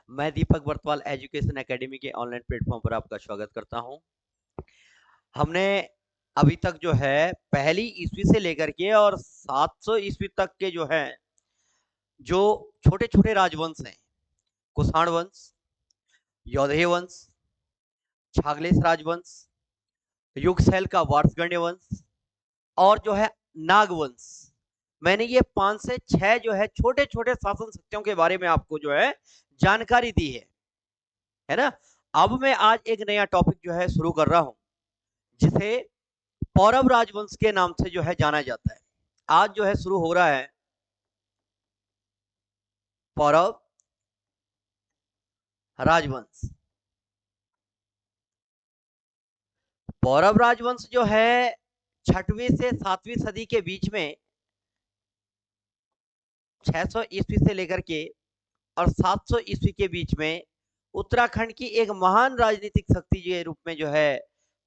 मैं दीपक Bartwal education academy के online platform पर आपका स्वागत करता हूं। हमने अभी तक जो है पहली ईस्वी से लेकर के और 700 ईस्वी तक के जो है जो छोटे छोटे राजवंश हैं, कुषाण वंश, यौधेय वंश, छागलेश राजवंश, युगसैल का वार्षगण्य वंश और जो है नागवंश, मैंने ये 5 से 6 जो है छोटे छोटे शासन शक्तियों के बारे में आपको जो है जानकारी दी है ना। अब मैं आज एक नया टॉपिक जो है शुरू कर रहा हूं, जिसे पौरव राजवंश के नाम से जो है जाना जाता है। आज जो है शुरू हो रहा है पौरव राजवंश। पौरव राजवंश जो है 6वीं से 7वीं सदी के बीच में 600 ईस्वी से लेकर के और 700 ईस्वी के बीच में उत्तराखंड की एक महान राजनीतिक शक्ति के रूप में जो है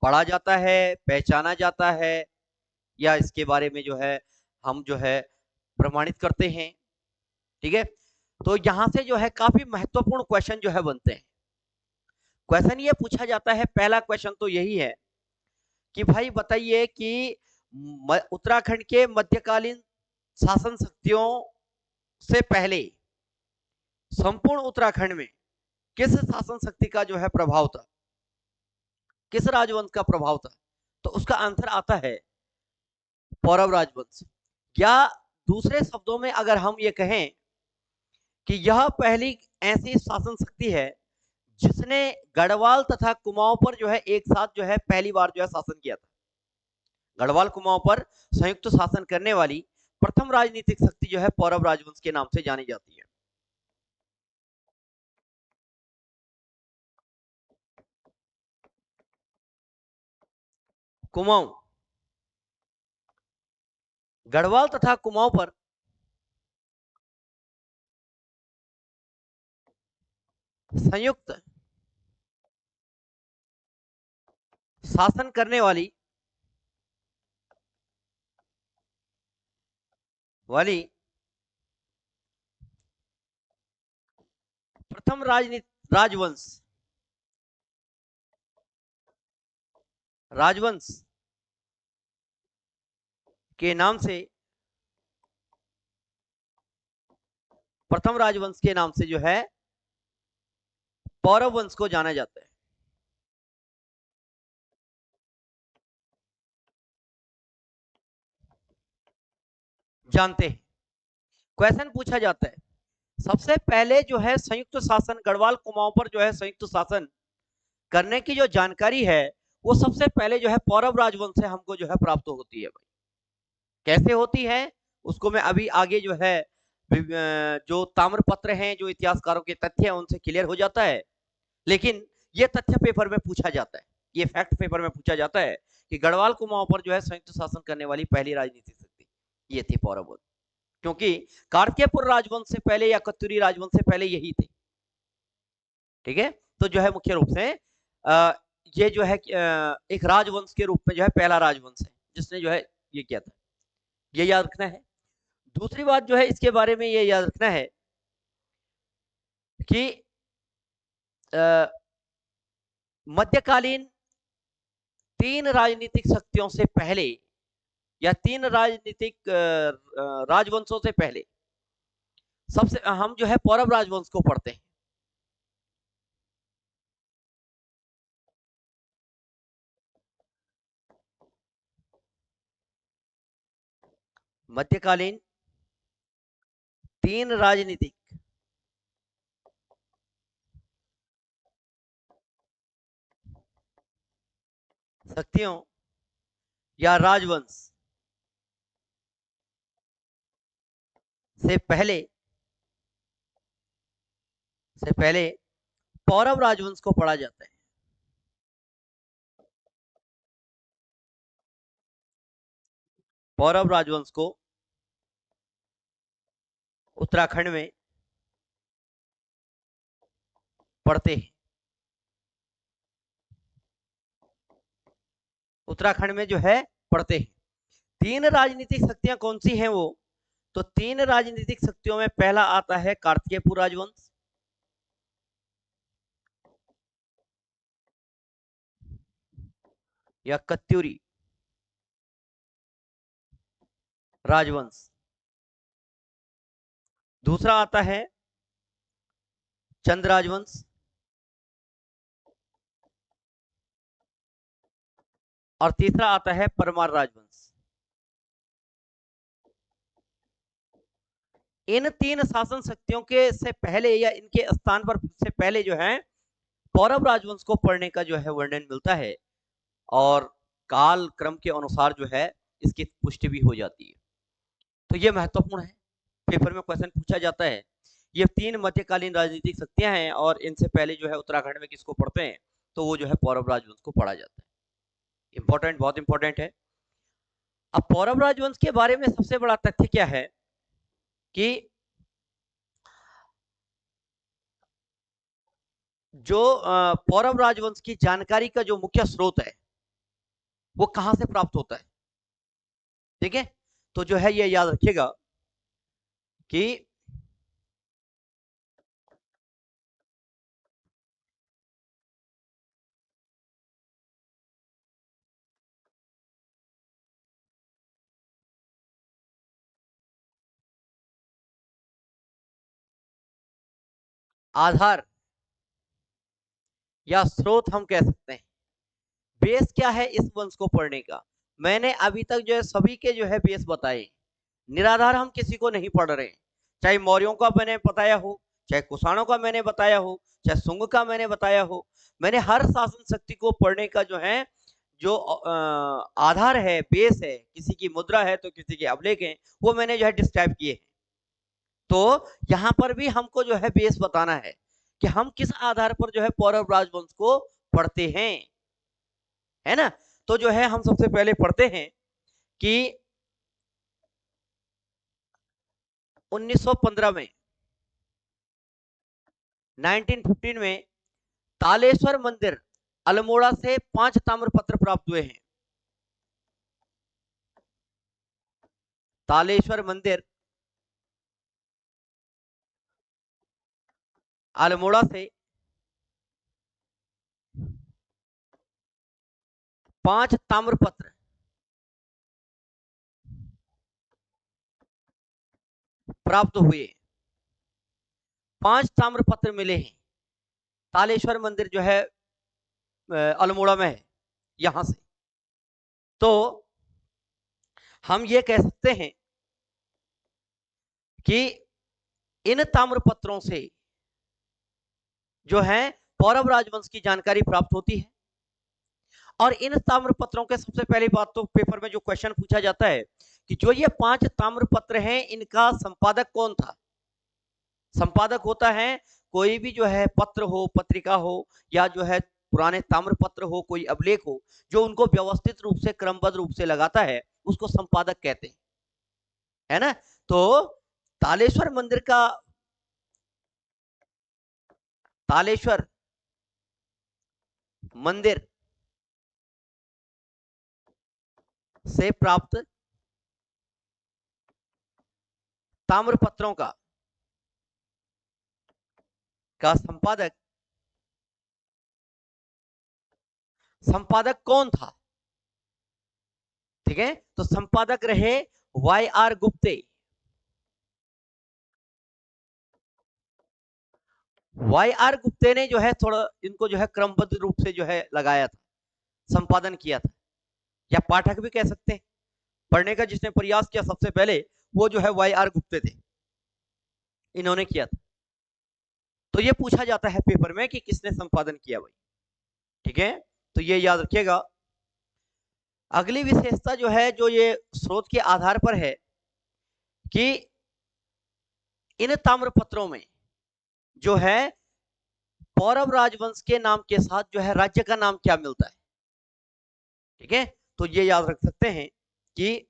पढ़ा जाता है, पहचाना जाता है, या इसके बारे में जो है हम जो है प्रमाणित करते हैं। ठीक है, तो यहां से जो है काफी महत्वपूर्ण क्वेश्चन जो है बनते हैं। क्वेश्चन ये पूछा जाता है, पहला क्वेश्चन तो यही है कि भाई बताइए कि उत्तराखंड के मध्यकालीन शासन शक्तियों से पहले संपूर्ण उत्तराखंड में किस शासन शक्ति का जो है प्रभाव था, किस राजवंश का प्रभाव था? तो उसका आंसर आता है पौरव राजवंश। या दूसरे शब्दों में अगर हम ये कहें कि यह पहली ऐसी शासन शक्ति है जिसने गढ़वाल तथा कुमाऊं पर जो है एक साथ जो है पहली बार जो है शासन किया था। गढ़वाल कुमाऊं पर संयुक्त शासन करने वाली प्रथम राजनीतिक शक्ति जो है पौरव राजवंश के नाम से जानी जाती है। कुमाऊं, गढ़वाल तथा कुमाऊं पर संयुक्त शासन करने वाली प्रथम राजवंश के नाम से, प्रथम राजवंश के नाम से जो है पौरव वंश को जाना जाता है। जानते हैं, क्वेश्चन पूछा जाता है सबसे पहले जो है संयुक्त शासन गढ़वाल कुमाऊं पर जो है संयुक्त शासन करने की जो जानकारी है वो सबसे पहले जो है पौरव राजवंश से हमको जो है प्राप्त होती है। भाई कैसे होती है उसको मैं अभी आगे जो है जो ताम्रपत्र हैं, जो इतिहासकारों के तथ्य हैं उनसे क्लियर हो जाता है। लेकिन ये तथ्य पेपर में पूछा जाता है, ये फैक्ट पेपर में पूछा जाता है कि गढ़वाल कुमाऊं पर जो है संयुक्त शासन करने वाली पहली राजनीतिक शक्ति ये थी पौरव वंश। क्योंकि कार्तिकेयपुर राजवंश से पहले या कत्यूरी राजवंश से पहले यही थे। ठीक है, तो जो है मुख्य रूप से ये जो है एक राजवंश के रूप में जो है पहला राजवंश है जिसने जो है ये किया था, ये याद रखना है। दूसरी बात जो है इसके बारे में ये याद रखना है कि मध्यकालीन 3 राजनीतिक शक्तियों से पहले या 3 राजनीतिक राजवंशों से पहले सबसे हम जो है पौरव राजवंश को पढ़ते हैं। मध्यकालीन 3 राजनीतिक शक्तियों या राजवंश से पहले पौरव राजवंश को पढ़ा जाता है। पौरव राजवंश को उत्तराखंड में पढ़ते हैं। उत्तराखंड में जो है पढ़ते हैं। 3 राजनीतिक शक्तियां कौन सी हैं वो? तो 3 राजनीतिक शक्तियों में पहला आता है कार्तिकेयपुर राजवंश, या कत्यूरी राजवंश। दूसरा आता है चंद राजवंश। और तीसरा आता है परमार राजवंश। इन तीन शासन शक्तियों के से पहले या इनके स्थान पर से पहले जो है पौरव राजवंश को पढ़ने का जो है वर्णन मिलता है, और काल क्रम के अनुसार जो है इसकी पुष्टि भी हो जाती है। तो ये महत्वपूर्ण है, पेपर में क्वेश्चन पूछा जाता है। ये तीन मध्यकालीन राजनीतिक शक्तियां हैं, और इनसे पहले जो है उत्तराखंड में किसको पढ़ते हैं, तो वो जो है पौरव राजवंश को पढ़ा जाता है। इंपॉर्टेंट, बहुत इंपॉर्टेंट है। अब पौरव राजवंश के बारे में सबसे बड़ा तथ्य क्या है कि जो पौरव राजवंश की जानकारी का जो मुख्य स्रोत है वो कहां से प्राप्त होता है। ठीक है, तो जो है ये याद रखिएगा कि आधार या स्रोत हम कह सकते हैं। बेस क्या है इस वंश को पढ़ने का, मैंने अभी तक जो है सभी के जो है बेस बताए। निराधार हम किसी को नहीं पढ़ रहे हैं, चाहे मौर्यों का मैंने बताया हो, चाहे कुषाणों का मैंने बताया हो, चाहे शुंग का मैंने बताया हो। मैंने हर शासन शक्ति को पढ़ने का जो है जो आधार है, बेस है, किसी की मुद्रा है तो किसी के अभिलेख है, वो मैंने जो है डिस्क्राइब किए हैं। तो यहाँ पर भी हमको जो है बेस बताना है कि हम किस आधार पर जो है पौरव राजवंश को पढ़ते हैं, है ना। तो जो है हम सबसे पहले पढ़ते हैं कि 1915 में 1915 में तालेश्वर मंदिर अल्मोड़ा से 5 ताम्रपत्र प्राप्त हुए हैं। तालेश्वर मंदिर अल्मोड़ा से 5 ताम्रपत्र प्राप्त हुए। 5 ताम्रपत्र मिले हैं। तालेश्वर मंदिर जो है अल्मोड़ा में है, यहां से। तो हम ये कह सकते हैं कि इन ताम्रपत्रों से जो है पौरव राजवंश की जानकारी प्राप्त होती है। और इन ताम्रपत्रों के सबसे पहली बात तो पेपर में जो क्वेश्चन पूछा जाता है कि जो ये 5 ताम्रपत्र हैं इनका संपादक कौन था। संपादक होता है कोई भी जो है पत्र हो, पत्रिका हो, या जो है पुराने ताम्रपत्र हो, कोई अभिलेख हो, जो उनको व्यवस्थित रूप से क्रमबद्ध रूप से लगाता है, उसको संपादक कहते हैं, है ना। तो तालेश्वर मंदिर का, तालेश्वर मंदिर से प्राप्त ताम्रपत्रों का संपादक, संपादक कौन था। ठीक है, तो संपादक रहे Y R Gupte. Y R Gupte ने जो है थोड़ा इनको जो है क्रमबद्ध रूप से जो है लगाया था, संपादन किया था, या पाठक भी कह सकते हैं। पढ़ने का जिसने प्रयास किया सबसे पहले वो जो है वाई आर गुप्ते थे, इन्होंने किया था। तो ये पूछा जाता है पेपर में कि किसने संपादन किया भाई। ठीक है, तो ये याद रखिएगा। अगली विशेषता जो है, जो ये स्रोत के आधार पर है कि इन ताम्रपत्रों में जो है पौरव राजवंश के नाम के साथ जो है राज्य का नाम क्या मिलता है। ठीक है, तो ये याद रख सकते हैं कि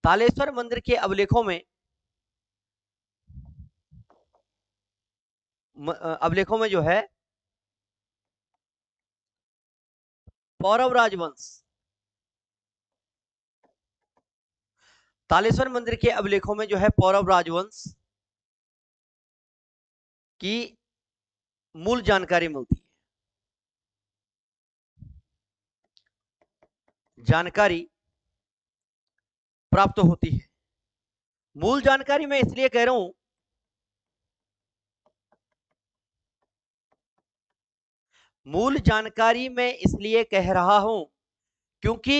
तालेश्वर मंदिर के अभिलेखों में, अभिलेखों में जो है पौरव राजवंश। तालेश्वर मंदिर के अभिलेखों में जो है पौरव राजवंश की मूल जानकारी मिलती है। जानकारी प्राप्त होती है। मूल जानकारी मैं इसलिए कह रहा हूं, मूल जानकारी मैं इसलिए कह रहा हूं क्योंकि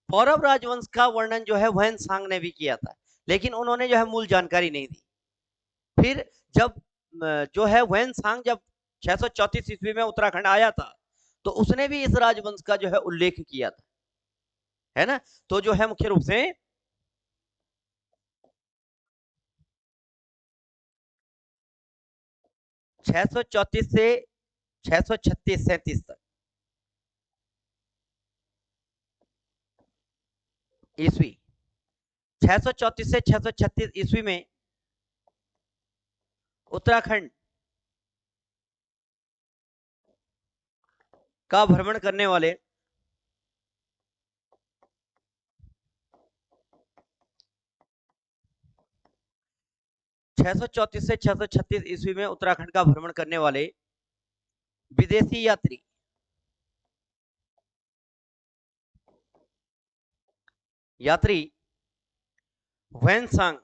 पौरव राजवंश का वर्णन जो है वैन सांग ने भी किया था, लेकिन उन्होंने जो है मूल जानकारी नहीं दी। फिर जब जो है वैन सांग जब 634 ईस्वी में उत्तराखंड आया था, तो उसने भी इस राजवंश का जो है उल्लेख किया था, है ना। तो जो है मुख्य रूप से 634 से 636 37 तक ईस्वी, 634 से 636 ईस्वी में उत्तराखंड का भ्रमण करने वाले से 636 ईस्वी में उत्तराखंड का भ्रमण करने वाले विदेशी यात्री वैन सांग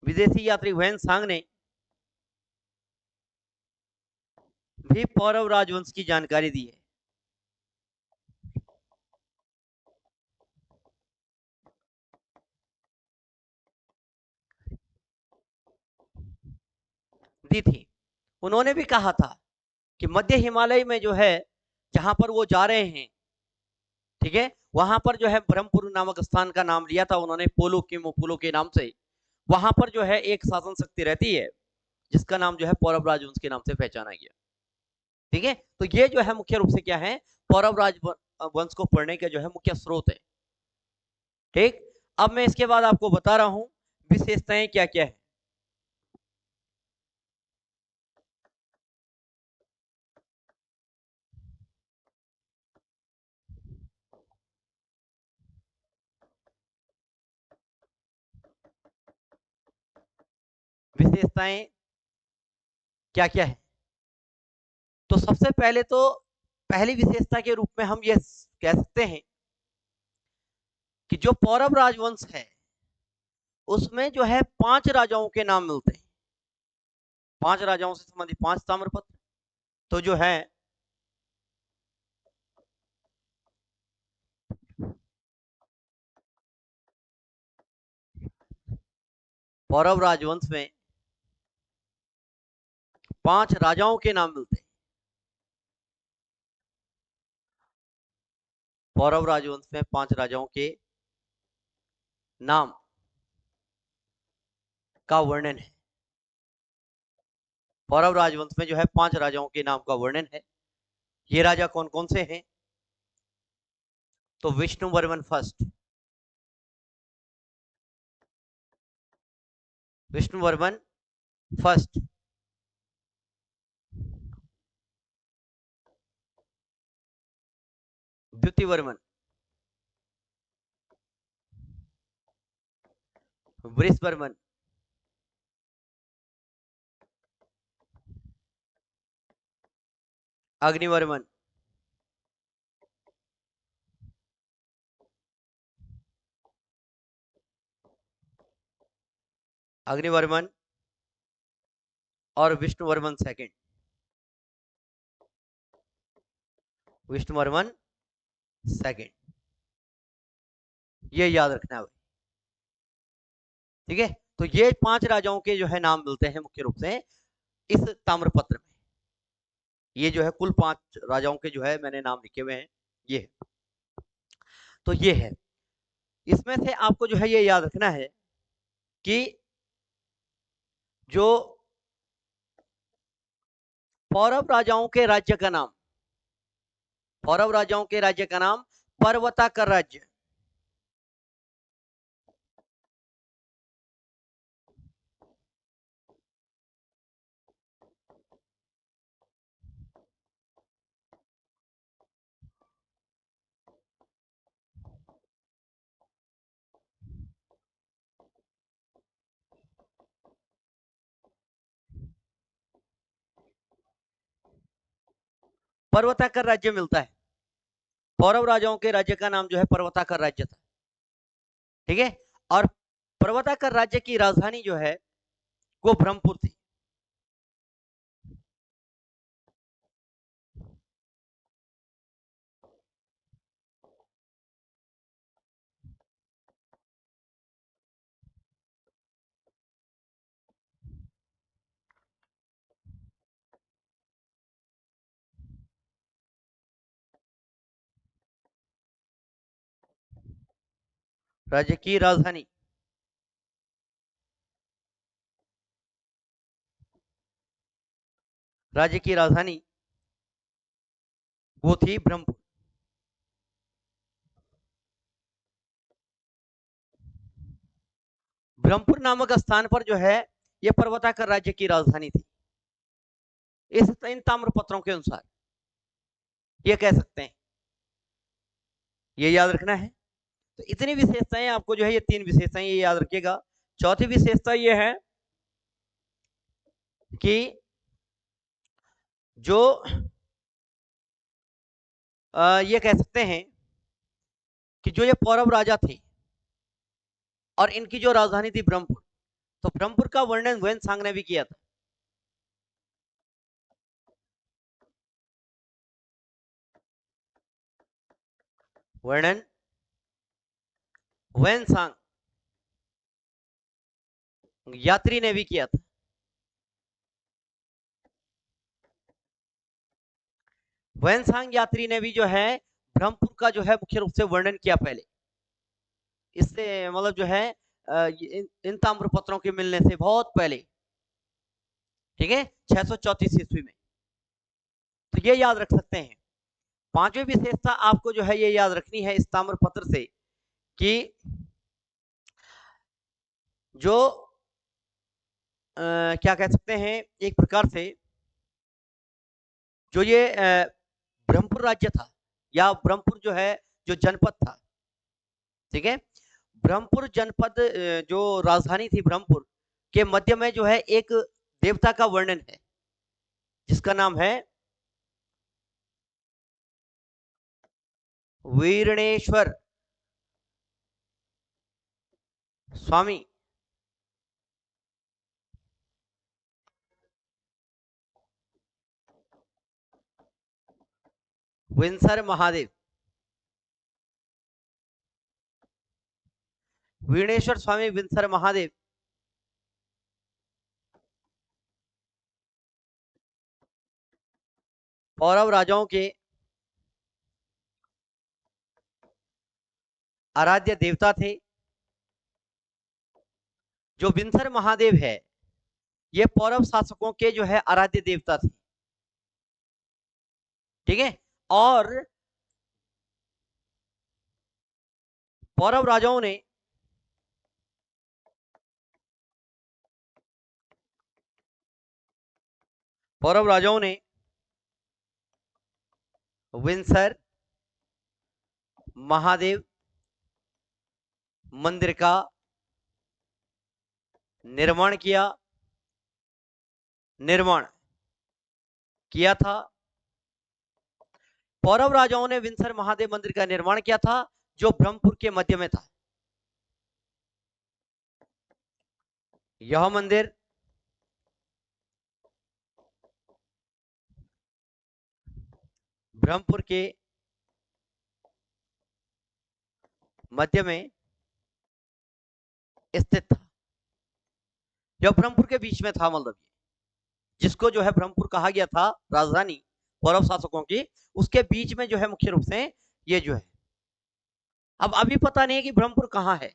विदेशी यात्री वैन सांग ने भी पौरव राजवंश की जानकारी दी है। दी थी। उन्होंने भी कहा था कि मध्य हिमालय में जो है जहां पर वो जा रहे हैं, ठीक है, वहां पर जो है ब्रह्मपुर नामक स्थान का नाम लिया था उन्होंने, पोलो के नाम से। वहां पर जो है एक शासन शक्ति रहती है जिसका नाम जो है पौरव राजवंश के नाम से पहचाना गया। ठीक है, तो ये जो है मुख्य रूप से क्या है, पौरव राजवंश को पढ़ने का जो है मुख्य स्रोत है। ठीक, अब मैं इसके बाद आपको बता रहा हूं विशेषताएं क्या क्या है। विशेषताएं क्या क्या है, तो सबसे पहले तो पहली विशेषता के रूप में हम ये कह सकते हैं कि जो पौरव राजवंश है उसमें जो है 5 राजाओं के नाम मिलते हैं। 5 राजाओं से संबंधित 5 ताम्रपत्र। तो जो है पौरव राजवंश में 5 राजाओं के नाम मिलते हैं। पौरव राजवंश में 5 राजाओं के नाम का वर्णन है। पौरव राजवंश में जो है 5 राजाओं के नाम का वर्णन है। ये राजा कौन कौन से हैं, तो विष्णु वर्मन फर्स्ट, विष्णु वर्मन फर्स्ट, द्वितीय वर्मन, वृषवर्मन, अग्निवर्मन, अग्निवर्मन और विष्णुवर्मन सेकंड, विष्णुवर्मन सेकंड, ये याद रखना है। ठीक है, तो ये 5 राजाओं के जो है नाम मिलते हैं मुख्य रूप से इस ताम्रपत्र में। ये जो है कुल 5 राजाओं के जो है मैंने नाम लिखे हुए हैं, ये है। तो ये है, इसमें से आपको जो है ये याद रखना है कि जो पौरव राजाओं के राज्य का नाम, पौरव राजाओं के राज्य का नाम पर्वताकर राज्य, पर्वताकर राज्य मिलता है। पौरव राजाओं के राज्य का नाम जो है पर्वताकर राज्य था। ठीक है, और पर्वताकर राज्य की राजधानी जो है वो ब्रह्मपुर थी। राज्य की राजधानी, राज्य की राजधानी वो थी ब्रह्मपुर। ब्रह्मपुर नामक स्थान पर जो है ये पर्वताकर राज्य की राजधानी थी, इन ताम्र पत्रों के अनुसार ये कह सकते हैं। ये याद रखना है। तो इतनी विशेषताएं आपको जो है, ये 3 विशेषताएं ये याद रखिएगा। चौथी विशेषता ये है कि जो ये कह सकते हैं कि जो ये पौरव राजा थे और इनकी जो राजधानी थी ब्रह्मपुर, तो ब्रह्मपुर का वर्णन ह्वेन ने भी किया था। वर्णन ह्वेन यात्री ने भी किया था। ह्वेन यात्री ने भी जो है ब्रह्मपुर का जो है मुख्य रूप से वर्णन किया पहले। इससे मतलब जो है इन ताम्र पत्रों के मिलने से बहुत पहले, ठीक है, 634 ईस्वी में। तो ये याद रख सकते हैं। पांचवी विशेषता आपको जो है ये याद रखनी है इस ताम्र पत्र से कि जो क्या कह सकते हैं, एक प्रकार से जो ये ब्रह्मपुर राज्य था या ब्रह्मपुर जो है जो जनपद था, ठीक है, ब्रह्मपुर जनपद जो राजधानी थी ब्रह्मपुर के मध्य में जो है एक देवता का वर्णन है जिसका नाम है वीरणेश्वर स्वामी विंसर महादेव। वीणेश्वर स्वामी विंसर महादेव पौरव राजाओं के आराध्य देवता थे। जो विंसर महादेव है ये पौरव शासकों के जो है आराध्य देवता थे। ठीक है, और पौरव राजाओं ने पौरव राजाओं ने विंसर महादेव मंदिर का निर्माण किया था। पौरव राजाओं ने विंसर महादेव मंदिर का निर्माण किया था जो ब्रह्मपुर के मध्य में था। यह मंदिर ब्रह्मपुर के मध्य में स्थित था। यह ब्रह्मपुर के बीच में था, मतलब जिसको जो है ब्रह्मपुर कहा गया था राजधानी पौरव शासकों की, उसके बीच में जो है मुख्य रूप से ये जो है। अब अभी पता नहीं है कि ब्रह्मपुर कहाँ है,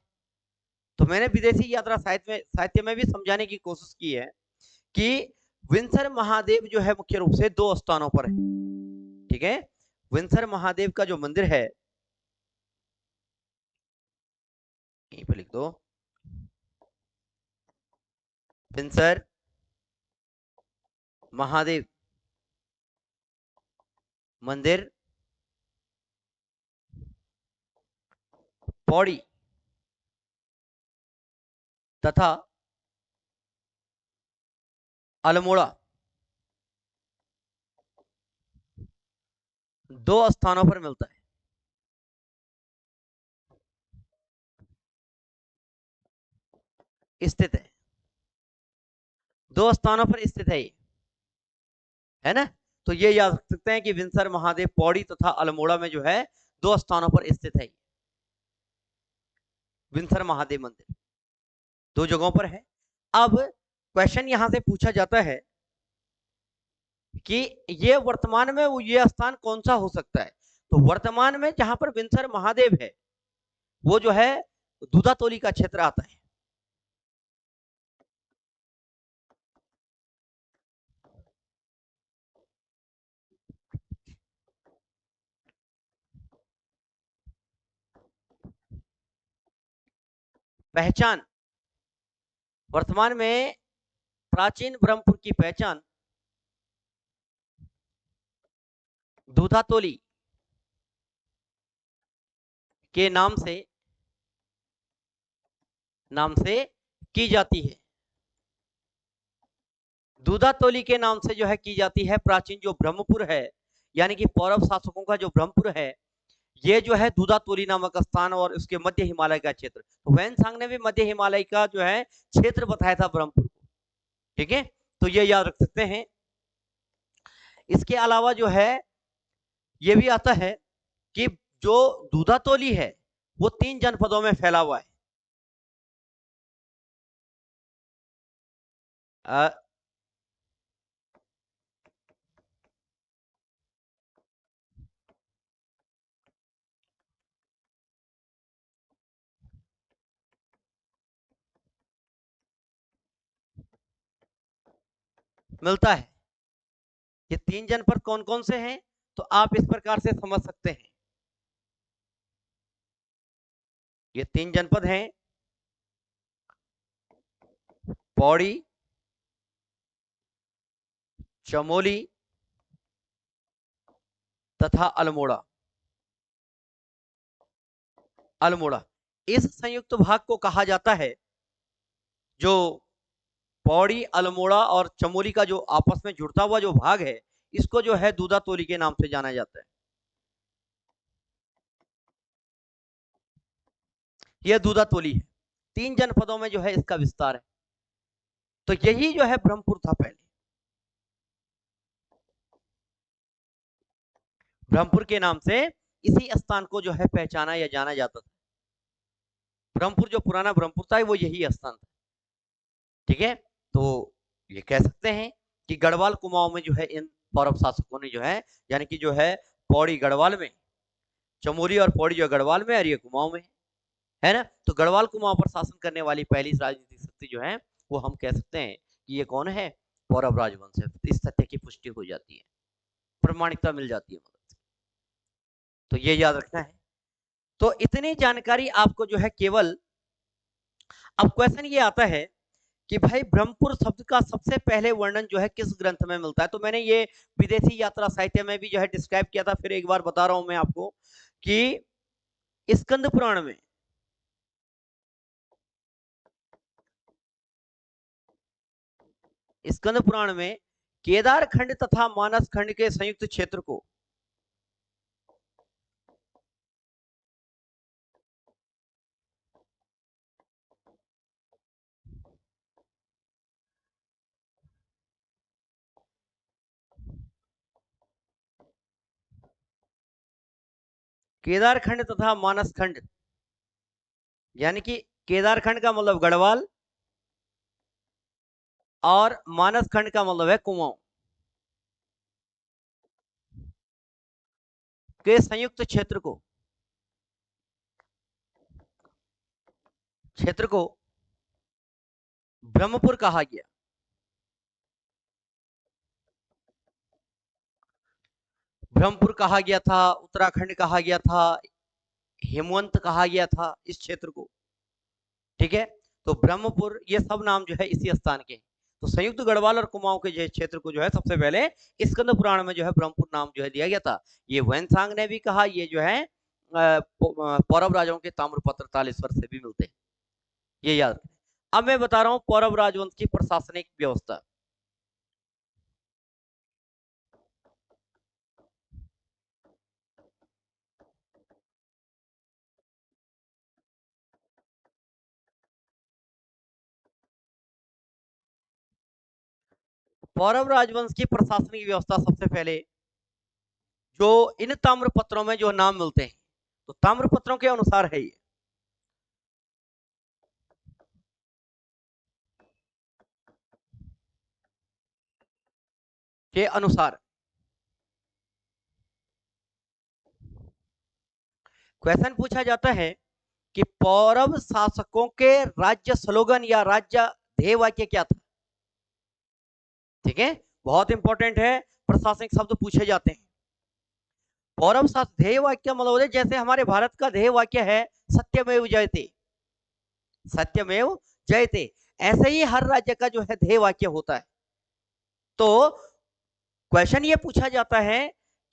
तो मैंने विदेशी यात्रा साहित्य में भी समझाने की कोशिश की है कि विंसर महादेव जो है मुख्य रूप से 2 स्थानों पर है। ठीक है, विंसर महादेव का जो मंदिर है यहीं पर लिख दो, विंसर महादेव मंदिर पौड़ी तथा अल्मोड़ा दो स्थानों पर मिलता है। स्थित है, दो स्थानों पर स्थित है ये, है ना। तो ये याद रख सकते हैं कि विंसर महादेव पौड़ी तथा अल्मोड़ा में जो है दो स्थानों पर स्थित है। विंसर महादेव मंदिर दो जगहों पर है। अब क्वेश्चन यहां से पूछा जाता है कि ये वर्तमान में ये स्थान कौन सा हो सकता है। तो वर्तमान में जहां पर विंसर महादेव है वो जो है दूधातोली का क्षेत्र आता है। पहचान, वर्तमान में प्राचीन ब्रह्मपुर की पहचान दूधातोली के नाम से की जाती है। दूधातोली के नाम से जो है की जाती है। प्राचीन जो ब्रह्मपुर है यानी कि पौरव शासकों का जो ब्रह्मपुर है ये जो है दूधातोली नामक स्थान और उसके मध्य हिमालय का क्षेत्र। तो वैनसांग ने भी मध्य हिमालय का जो है क्षेत्र बताया था ब्रह्मपुर को। ठीक है, तो ये याद रख सकते हैं। इसके अलावा जो है ये भी आता है कि जो दूधातोली है वो 3 जनपदों में फैला हुआ है। आ, मिलता है। ये 3 जनपद कौन कौन से हैं तो आप इस प्रकार से समझ सकते हैं। ये 3 जनपद हैं पौड़ी, चमोली तथा अल्मोड़ा। अल्मोड़ा इस संयुक्त भाग को कहा जाता है, जो पौड़ी, अल्मोड़ा और चमोली का जो आपस में जुड़ता हुआ जो भाग है इसको जो है दूधातोली के नाम से जाना जाता है। यह दूधातोली है। 3 जनपदों में जो है इसका विस्तार है। तो यही जो है ब्रह्मपुर था पहले। ब्रह्मपुर के नाम से इसी स्थान को जो है पहचाना या जाना जाता था। ब्रह्मपुर जो पुराना ब्रह्मपुर था वो यही स्थान था। ठीक है, तो ये कह सकते हैं कि गढ़वाल कुमाऊं में जो है इन पौरव शासकों ने जो है यानी कि जो है पौड़ी गढ़वाल में, चमोली और पौड़ी जो गढ़वाल में और ये कुमाऊं में है ना। तो गढ़वाल कुमाऊं पर शासन करने वाली पहली राजनीतिक शक्ति जो है वो हम कह सकते हैं कि ये कौन है, पौरव राजवंश है। इस सत्य की पुष्टि हो जाती है, प्रमाणिकता मिल जाती है मदद से। तो ये याद रखना है। तो इतनी जानकारी आपको जो है केवल, अब क्वेश्चन ये आता है कि भाई ब्रह्मपुर शब्द का सबसे पहले वर्णन जो है किस ग्रंथ में मिलता है। तो मैंने ये विदेशी यात्रा साहित्य में भी जो है डिस्क्राइब किया था, फिर एक बार बता रहा हूं मैं आपको कि स्कंद पुराण में, स्कंद पुराण में केदार खंड तथा मानस खंड के संयुक्त क्षेत्र को केदार खंड तथा मानस खंड, यानी कि केदार खंड का मतलब गढ़वाल और मानस खंड का मतलब है कुमाऊं के संयुक्त क्षेत्र को ब्रह्मपुर कहा गया। ब्रह्मपुर कहा गया था, उत्तराखंड कहा गया था, हेमवंत कहा गया था इस क्षेत्र को। ठीक है, तो ब्रह्मपुर ये सब नाम जो है इसी स्थान के हैं। तो संयुक्त गढ़वाल और कुमाऊं के जो क्षेत्र को जो है सबसे पहले स्कंद पुराण में जो है ब्रह्मपुर नाम जो है दिया गया था। ये वैनसांग ने भी कहा, ये जो है पौरव राजाओं के ताम्रपत्र तालेश्वर से भी मिलते हैं। ये याद रखें। अब मैं बता रहा हूं पौरव राजवंश की प्रशासनिक व्यवस्था। पौरव राजवंश की प्रशासनिक व्यवस्था सबसे पहले जो इन ताम्रपत्रों में जो नाम मिलते हैं, तो ताम्रपत्रों के अनुसार है ये के अनुसार क्वेश्चन पूछा जाता है कि पौरव शासकों के राज्य स्लोगन या राज्य ध्येय वाक्य क्या था। ठीक है, बहुत इंपॉर्टेंट है, प्रशासनिक शब्द पूछे जाते हैं। पौरव शासक ध्येय वाक्य मतलब जैसे हमारे भारत का ध्येय वाक्य है सत्यमेव जयते, सत्यमेव जयते, ऐसे ही हर राज्य का जो है ध्येय वाक्य होता है। तो क्वेश्चन ये पूछा जाता है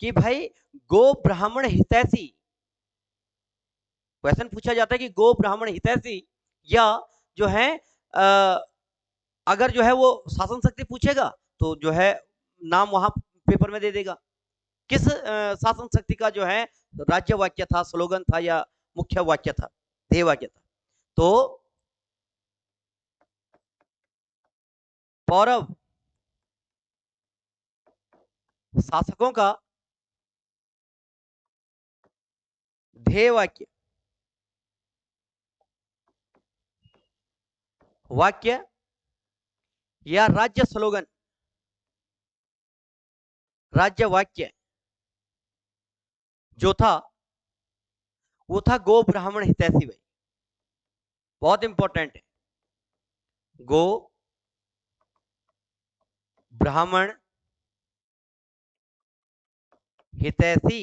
कि भाई गो ब्राह्मण हितैषी, क्वेश्चन पूछा जाता है कि गो ब्राह्मण हितैषी, या जो है अगर जो है वो शासन शक्ति पूछेगा तो जो है नाम वहां पेपर में दे देगा, किस शासन शक्ति का जो है राज्य वाक्य था, स्लोगन था या मुख्य वाक्य था, ध्येय वाक्य था। तो पौरव शासकों का ध्येय वाक्य वाक्य या राज्य स्लोगन, राज्य वाक्य जो था वो था गो ब्राह्मण हितैषी भाई, बहुत इंपॉर्टेंट है, गो ब्राह्मण हितैषी,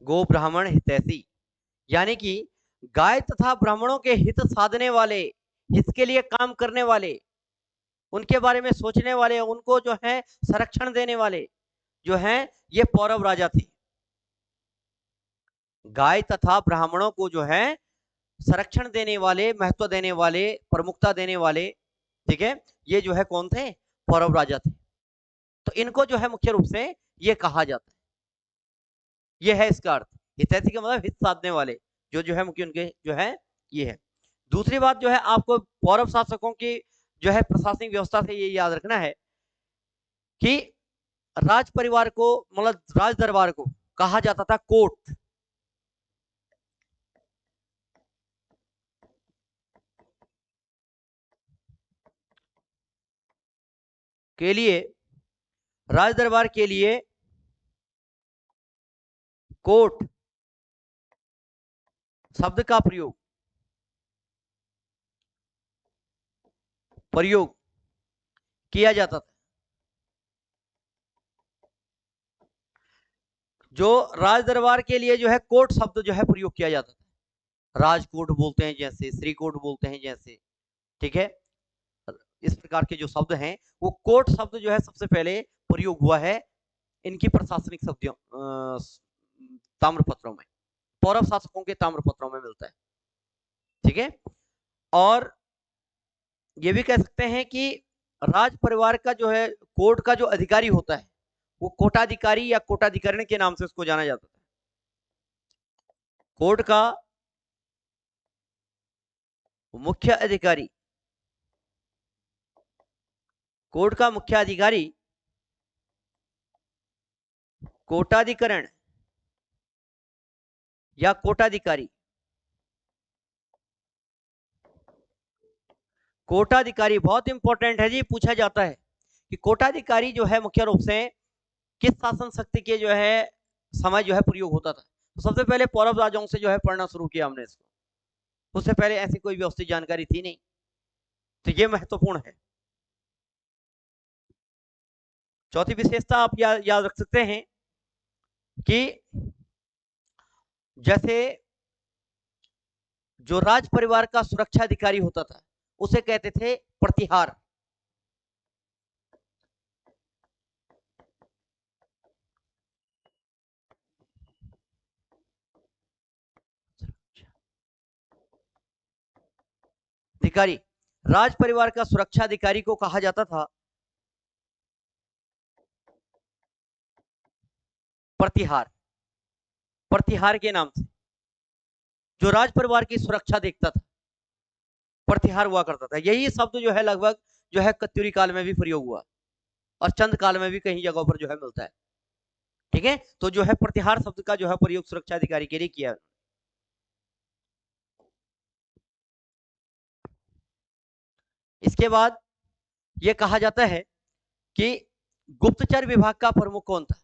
गो ब्राह्मण हितैषी, यानी कि गाय तथा ब्राह्मणों के हित साधने वाले, हित के लिए काम करने वाले, उनके बारे में सोचने वाले, उनको जो है संरक्षण देने वाले जो हैं ये पौरव राजा थे। गाय तथा ब्राह्मणों को जो है संरक्षण देने वाले, महत्व देने वाले, प्रमुखता देने वाले, ठीक है, ये जो है कौन थे, पौरव राजा थे। तो इनको जो है मुख्य रूप से ये कहा जाता है, ये है इसका अर्थ, हितैषी का मतलब हित साधने वाले, जो है मुख्य उनके जो है ये है। दूसरी बात जो है आपको पौरव शासकों की जो है प्रशासनिक व्यवस्था से ये याद रखना है कि राज परिवार को मतलब राज दरबार को कहा जाता था कोर्ट, के लिए, राज दरबार के लिए कोर्ट शब्द का प्रयोग प्रयोग किया जाता था। जो राज दरबार के लिए जो है कोर्ट शब्द जो है प्रयोग किया जाता था, राजकोट बोलते हैं जैसे, श्रीकोट बोलते हैं जैसे, ठीक है, इस प्रकार के जो शब्द हैं वो कोर्ट शब्द जो है सबसे पहले प्रयोग हुआ है इनकी प्रशासनिक शब्दों ताम्रपत्रों में, पौरव शासकों के ताम्रपत्रों में मिलता है। ठीक है, और ये भी कह सकते हैं कि राज परिवार का जो है कोर्ट का जो अधिकारी होता है वो कोटाधिकारी या कोटाधिकरण के नाम से उसको जाना जाता था। कोर्ट का मुख्य अधिकारी, कोर्ट का मुख्य अधिकारी कोटाधिकरण या कोटाधिकारी, कोटाधिकारी बहुत इंपॉर्टेंट है जी, पूछा जाता है कि कोटाधिकारी जो है मुख्य रूप से किस शासन शक्ति के जो है समय जो है प्रयोग होता था। तो सबसे पहले पौरव राजाओं से जो है पढ़ना शुरू किया हमने इसको, उससे पहले ऐसी कोई व्यवस्थित जानकारी थी नहीं, तो ये महत्वपूर्ण है। चौथी विशेषता आप याद रख सकते हैं कि जैसे जो राज परिवार का सुरक्षा अधिकारी होता था उसे कहते थे प्रतिहार, अधिकारी, राज परिवार का सुरक्षा अधिकारी को कहा जाता था प्रतिहार, प्रतिहार के नाम से, जो राज परिवार की सुरक्षा देखता था। प्रतिहार हुआ करता था। यही शब्द जो है लगभग जो है कत्यूरी काल में भी प्रयोग हुआ और चंद काल में भी कई जगहों पर जो है मिलता है। ठीक है, तो जो है प्रतिहार शब्द का जो है प्रयोग सुरक्षा अधिकारी के लिए किया। इसके बाद ये कहा जाता है कि गुप्तचर विभाग का प्रमुख कौन था।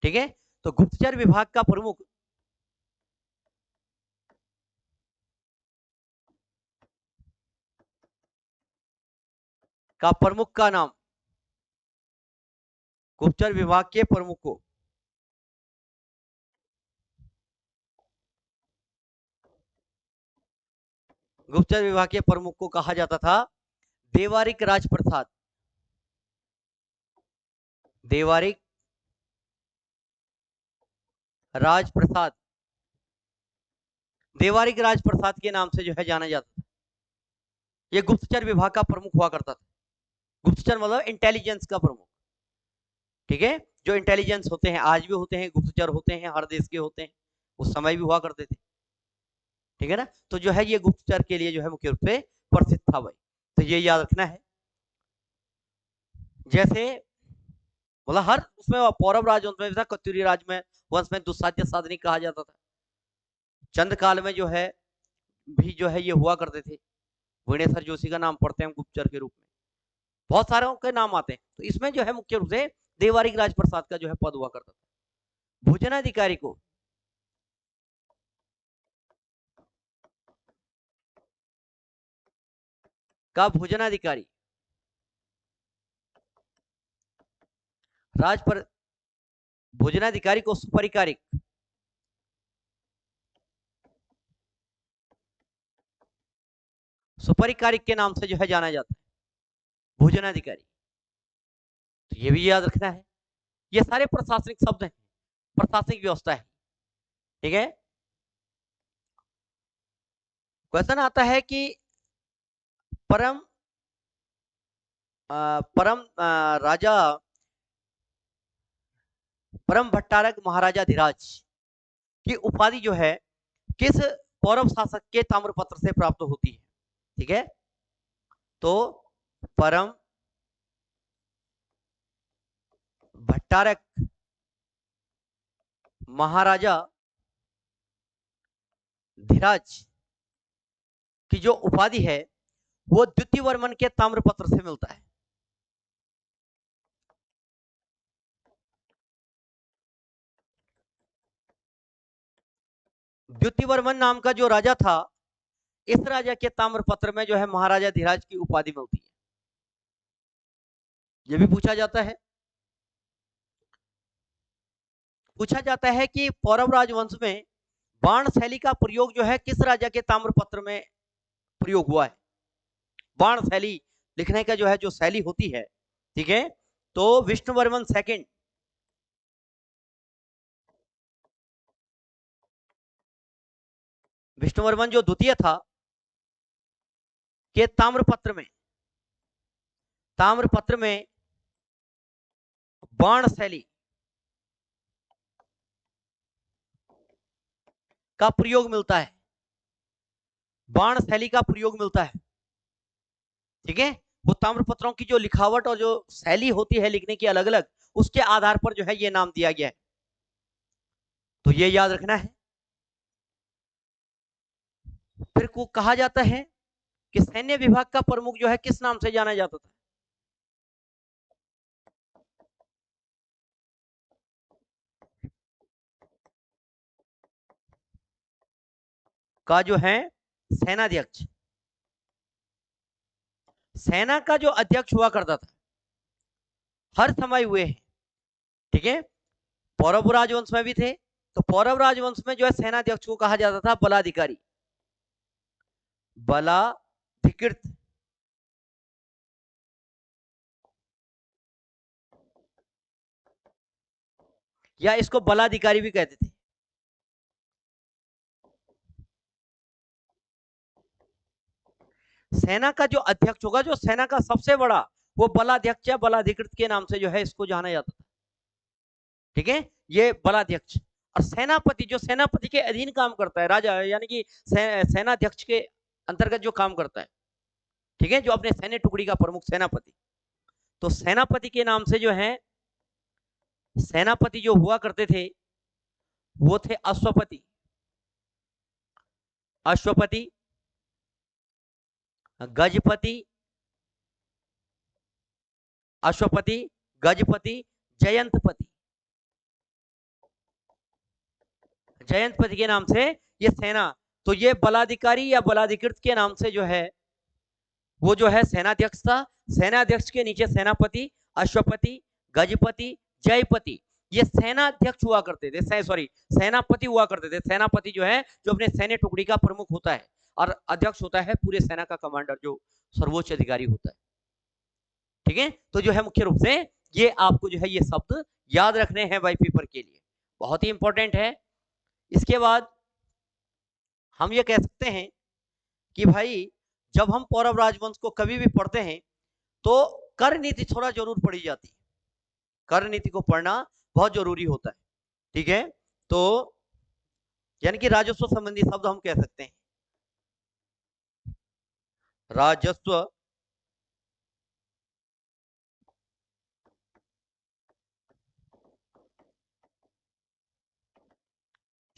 ठीक है, तो गुप्तचर विभाग का प्रमुख का नाम, गुप्तचर विभाग के प्रमुख को गुप्तचर विभाग के प्रमुख को कहा जाता था देवारिक राजप्रसाद। देवारिक राजप्रसाद, देवारिक राजप्रसाद के नाम से जो है जाना जाता था। यह गुप्तचर विभाग का प्रमुख हुआ करता था। गुप्तचर मतलब इंटेलिजेंस का प्रमुख। ठीक है, जो इंटेलिजेंस होते हैं आज भी होते हैं, गुप्तचर होते हैं, हर देश के होते हैं, उस समय भी हुआ करते थे। ठीक है ना, तो जो है ये गुप्तचर के लिए जो है मुख्य रूप से प्रसिद्ध था भाई, तो ये याद रखना है। जैसे मतलब हर उसमें पौरव राजवंश में भी था, कत्यूरी राज में वंश में दुस्साध्य साधनी कहा जाता था। चंद काल में जो है भी जो है ये हुआ करते थे। विनेश्वर जोशी का नाम पढ़ते हैं गुप्तचर के रूप में, बहुत सारे के नाम आते हैं। तो इसमें जो है मुख्य रूप से देवारिक राजप्रसाद का जो है पद हुआ करता था। भोजनाधिकारी को भोजनाधिकारी राज पर भोजनाधिकारी को सुपरिकारिक सुपरिकारिक के नाम से जो है जाना जाता है, भोजनाधिकारी। तो ये भी याद रखना है, ये सारे प्रशासनिक शब्द हैं, प्रशासनिक व्यवस्था है। ठीक है, क्वेश्चन आता है कि परम राजा परम भट्टारक महाराजा धीराज की उपाधि जो है किस पौरव शासक के ताम्रपत्र से प्राप्त होती है। ठीक है, तो परम भट्टारक महाराजा धीराज की जो उपाधि है वो द्वितीय वर्मन के ताम्रपत्र से मिलता है। द्वितीय वर्मन नाम का जो राजा था, इस राजा के ताम्रपत्र में जो है महाराजा धीराज की उपाधि मिलती है। यह भी पूछा जाता है। पूछा जाता है कि पौरव राजवंश में बाण शैली का प्रयोग जो है किस राजा के ताम्रपत्र में प्रयोग हुआ है। बाण शैली लिखने का जो है जो शैली होती है, ठीक है, तो विष्णुवर्मन सेकंड विष्णुवर्मन जो द्वितीय था के ताम्रपत्र में बाण शैली का प्रयोग मिलता है, बाण शैली का प्रयोग मिलता है। ठीक है, वो ताम्रपत्रों की जो लिखावट और जो शैली होती है लिखने की अलग अलग, उसके आधार पर जो है ये नाम दिया गया है, तो ये याद रखना है। फिर को कहा जाता है कि सैन्य विभाग का प्रमुख जो है किस नाम से जाना जाता था। का जो है सेनाध्यक्ष, सेना का जो अध्यक्ष हुआ करता था हर समय हुए हैं। ठीक है, पौरव राजवंश में भी थे, तो पौरव राजवंश में जो है सेनाध्यक्ष को कहा जाता था बलाधिकारी, बलाधिकृत। या इसको बलाधिकारी भी कहते थे। सेना का जो अध्यक्ष होगा, जो सेना का सबसे बड़ा, वो बलाध्यक्ष या बलाधिकृत के नाम से जो है इसको जाना जाता था। ठीक है, ये बलाध्यक्ष। और सेनापति जो सेनापति के अधीन काम करता है, राजा यानी कि सेनाध्यक्ष के अंतर्गत जो काम करता है, ठीक है, जो अपने सैन्य टुकड़ी का प्रमुख सेनापति। तो सेनापति के नाम से जो है, सेनापति जो हुआ करते थे वो थे अश्वपति। अश्वपति, गजपति, अश्वपति, गजपति, जयंतपति। जयंतपति के नाम से ये सेना, तो ये बलाधिकारी या बलाधिकृत के नाम से जो है वो जो है सेनाध्यक्ष था। सेनाध्यक्ष के नीचे सेनापति, अश्वपति, गजपति, जयपति, ये सेनाध्यक्ष हुआ करते थे, सॉरी सेनापति हुआ करते थे। सेनापति जो है जो अपने सैन्य टुकड़ी का प्रमुख होता है, और अध्यक्ष होता है पूरे सेना का कमांडर, जो सर्वोच्च अधिकारी होता है। ठीक है, तो जो है मुख्य रूप से ये आपको जो है ये शब्द याद रखने हैं भाई पेपर के लिए, बहुत ही इंपॉर्टेंट है। इसके बाद हम ये कह सकते हैं कि भाई जब हम पौरव राजवंश को कभी भी पढ़ते हैं तो कर नीति थोड़ा जरूर पढ़ी जाती है, कर नीति को पढ़ना बहुत जरूरी होता है। ठीक है, तो यानी कि राजस्व संबंधी शब्द हम कह सकते हैं, राजस्व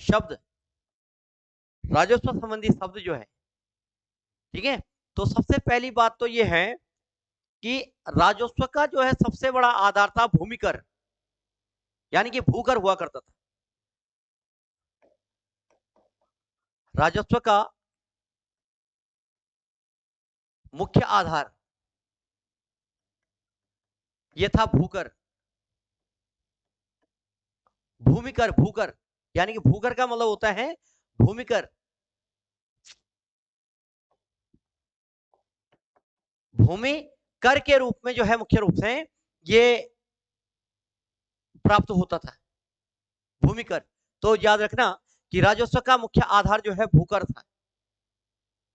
शब्द, राजस्व संबंधी शब्द जो है, ठीक है, तो सबसे पहली बात तो ये है कि राजस्व का जो है सबसे बड़ा आधार था भूमि कर, यानी कि भूकर हुआ करता था। राजस्व का मुख्य आधार ये था भूकर, भूमिकर, भूकर, यानी कि भूकर का मतलब होता है भूमिकर। भूमि कर के रूप में जो है मुख्य रूप से ये प्राप्त होता था, भूमिकर। तो याद रखना कि राजस्व का मुख्य आधार जो है भूकर था।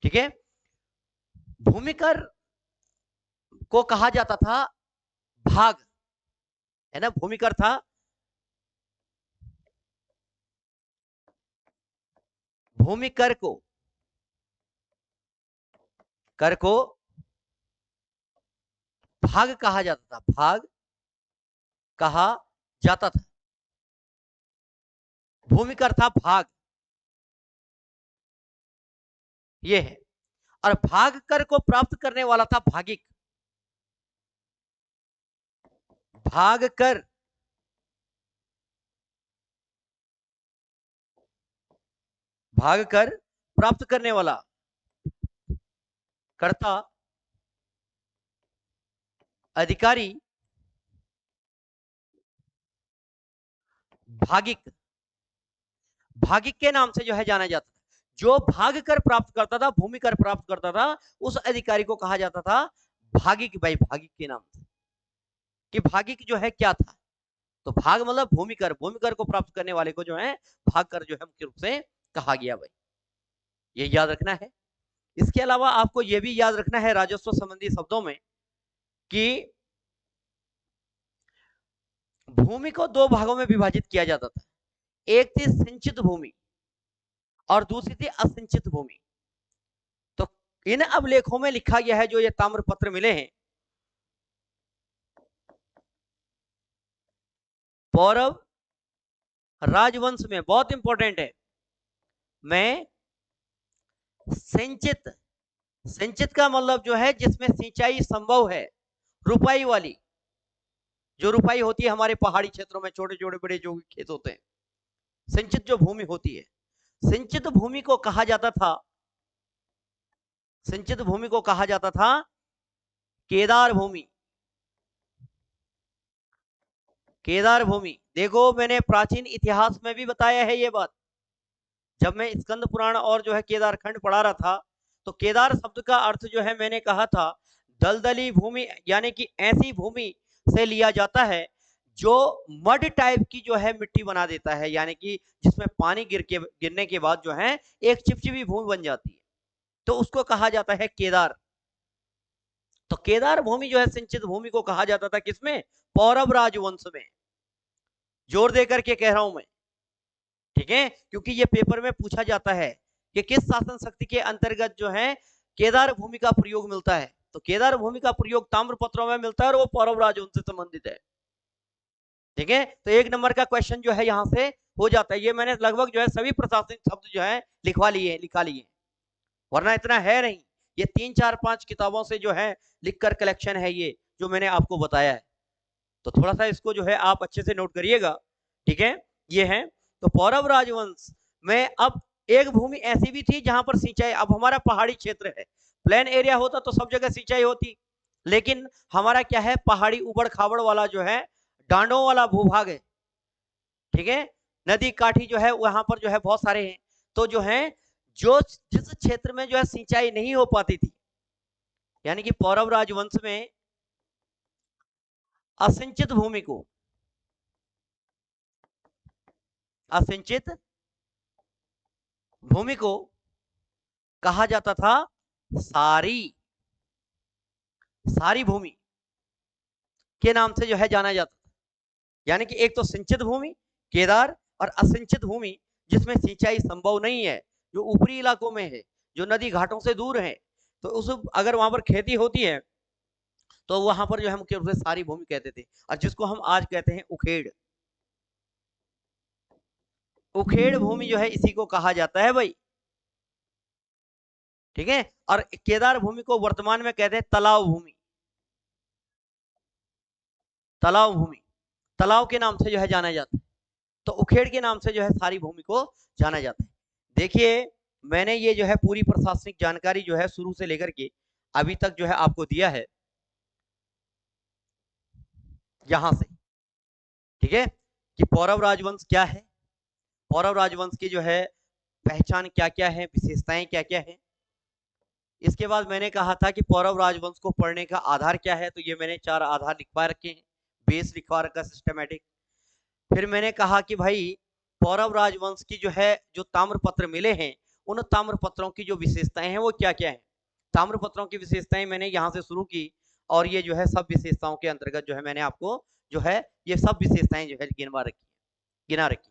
ठीक है, भूमिकर को कहा जाता था भाग, है ना, भूमिकर था, भूमिकर को, कर को भाग कहा जाता था, भाग कहा जाता था, भूमिकर था भाग, ये है। और भाग कर को प्राप्त करने वाला था भागिक, भाग कर, भाग कर प्राप्त करने वाला कर्ता, अधिकारी, भागिक, भागिक के नाम से जो है जाना जाता था। जो भाग कर प्राप्त करता था, भूमि कर प्राप्त करता था, उस अधिकारी को कहा जाता था भागिक, भाई भागिक के नाम से। कि भागिक जो है क्या था, तो भाग मतलब भूमिकर, भूमिकर को प्राप्त करने वाले को जो है भाग कर जो है मुख्य रूप से कहा गया भाई, ये याद रखना है। इसके अलावा आपको यह भी याद रखना है राजस्व संबंधी शब्दों में कि भूमि को दो भागों में विभाजित किया जाता था, एक थी सिंचित भूमि और दूसरी थी असिंचित भूमि। तो इन अभिलेखों में लिखा गया है, जो ये ताम्रपत्र मिले हैं, पौरव राजवंश में, बहुत इंपॉर्टेंट है, मैं सिंचित, सिंचित का मतलब जो है जिसमें सिंचाई संभव है, रुपाई वाली, जो रुपाई होती है हमारे पहाड़ी क्षेत्रों में, छोटे छोटे बड़े जो खेत होते हैं, सिंचित जो भूमि होती है, सिंचित भूमि को कहा जाता था, सिंचित भूमि को कहा जाता था केदार भूमि, केदार भूमि। देखो मैंने प्राचीन इतिहास में भी बताया है ये बात, जब मैं स्कंद पुराण और जो है केदार खंड पढ़ा रहा था, तो केदार शब्द का अर्थ जो है मैंने कहा था दलदली भूमि, यानी कि ऐसी भूमि से लिया जाता है जो मड टाइप की जो है मिट्टी बना देता है, यानी कि जिसमें पानी गिरने के बाद जो है एक चिपचिपी भूमि बन जाती है, तो उसको कहा जाता है केदार। तो केदार भूमि जो है सिंचित भूमि को कहा जाता था किसमें, पौरव राजवंश में। जोर देकर के कह रहा हूं मैं, ठीक है, क्योंकि ये पेपर में पूछा जाता है कि किस शासन शक्ति के अंतर्गत जो है केदार भूमि का प्रयोग मिलता है। तो केदार भूमि का प्रयोग ताम्रपत्रों में मिलता है और वो पौरव राजवंश से संबंधित है। ठीक है, तो 1 नंबर का क्वेश्चन जो है यहां से हो जाता है। ये मैंने लगभग जो है सभी प्रशासनिक शब्द जो है लिखा लिए, वरना इतना है नहीं। ये 3 4 5 किताबों से जो है लिखकर कलेक्शन है, ये जो मैंने आपको बताया है। तो थोड़ा सा इसको जो है आप अच्छे से नोट करिएगा। ठीक है, ये है। तो पौरव राजवंश में अब एक भूमि ऐसी भी थी जहां पर सिंचाई, अब हमारा पहाड़ी क्षेत्र है, प्लेन एरिया होता तो सब जगह सिंचाई होती, लेकिन हमारा क्या है, पहाड़ी उबड़ खाबड़ वाला जो है डांडों वाला भूभाग है। ठीक है, नदी काठी जो है वहां पर जो है बहुत सारे हैं। तो जो है जो जिस क्षेत्र में जो है सिंचाई नहीं हो पाती थी, यानी कि पौरव राजवंश में असिंचित भूमि को, असिंचित भूमि को कहा जाता था सारी, सारी भूमि के नाम से जो है जाना जाता था। यानी कि एक तो सिंचित भूमि केदार, और असिंचित भूमि जिसमें सिंचाई संभव नहीं है, जो ऊपरी इलाकों में है, जो नदी घाटों से दूर है। तो उस अगर वहां पर खेती होती है तो वहां पर जो है मुख्य रूप से सारी भूमि कहते थे, और जिसको हम आज कहते हैं उखेड़, उखेड़ भूमि जो है इसी को कहा जाता है भाई। ठीक है, और केदार भूमि को वर्तमान में कहते हैं तालाब भूमि, तालाब भूमि, तालाब के नाम से जो है जाना जाता है। तो उखेड़ के नाम से जो है सारी भूमि को जाना जाता है। देखिए, मैंने ये जो है पूरी प्रशासनिक जानकारी जो है शुरू से लेकर के अभी तक जो है आपको दिया है यहां से। ठीक है, कि पौरव राजवंश क्या है, पौरव राजवंश की जो है पहचान क्या क्या है, विशेषताएं क्या क्या है। इसके बाद मैंने कहा था कि पौरव राजवंश को पढ़ने का आधार क्या है, तो ये मैंने 4 आधार लिखवा रखे हैं, बेस लिखवा रखा सिस्टमेटिक। फिर मैंने कहा कि भाई पौरव राजवंश की जो है जो ताम्रपत्र मिले हैं, उन ताम्रपत्रों की जो विशेषताएं हैं वो क्या क्या है। ताम्रपत्रों की विशेषताएं मैंने यहाँ से शुरू की, और ये जो है सब विशेषताओं के अंतर्गत जो है मैंने आपको जो है ये सब विशेषताएं जो है गिना रखी।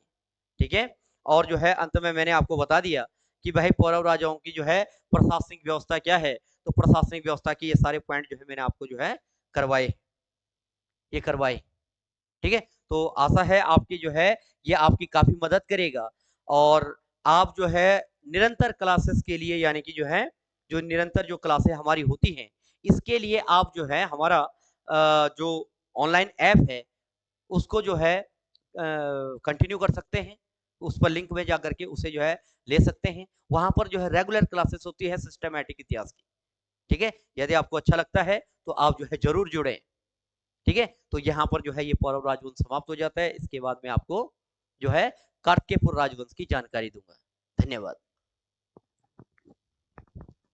ठीक है, और जो है अंत में मैंने आपको बता दिया कि भाई पौरव राजाओं की जो है प्रशासनिक व्यवस्था क्या है। तो प्रशासनिक व्यवस्था की ये सारे पॉइंट जो है मैंने आपको जो है करवाए, ये करवाए। ठीक है, तो आशा है आपकी जो है ये आपकी काफी मदद करेगा, और आप जो है निरंतर क्लासेस के लिए, यानी कि जो है जो निरंतर जो क्लासेस हमारी होती हैं, इसके लिए आप जो है हमारा जो ऑनलाइन ऐप है उसको जो है कंटिन्यू कर सकते हैं। उस पर लिंक में जाकर के उसे जो है ले सकते हैं। वहां पर जो है रेगुलर क्लासेस होती है सिस्टमैटिक इतिहास की। ठीक है, यदि आपको अच्छा लगता है तो आप जो है जरूर जुड़े। ठीक है, तो यहाँ पर जो है ये पौरव राजवंश समाप्त हो जाता है। इसके बाद में आपको जो है कार्तिकेयपुर राजवंश की जानकारी दूंगा। धन्यवाद।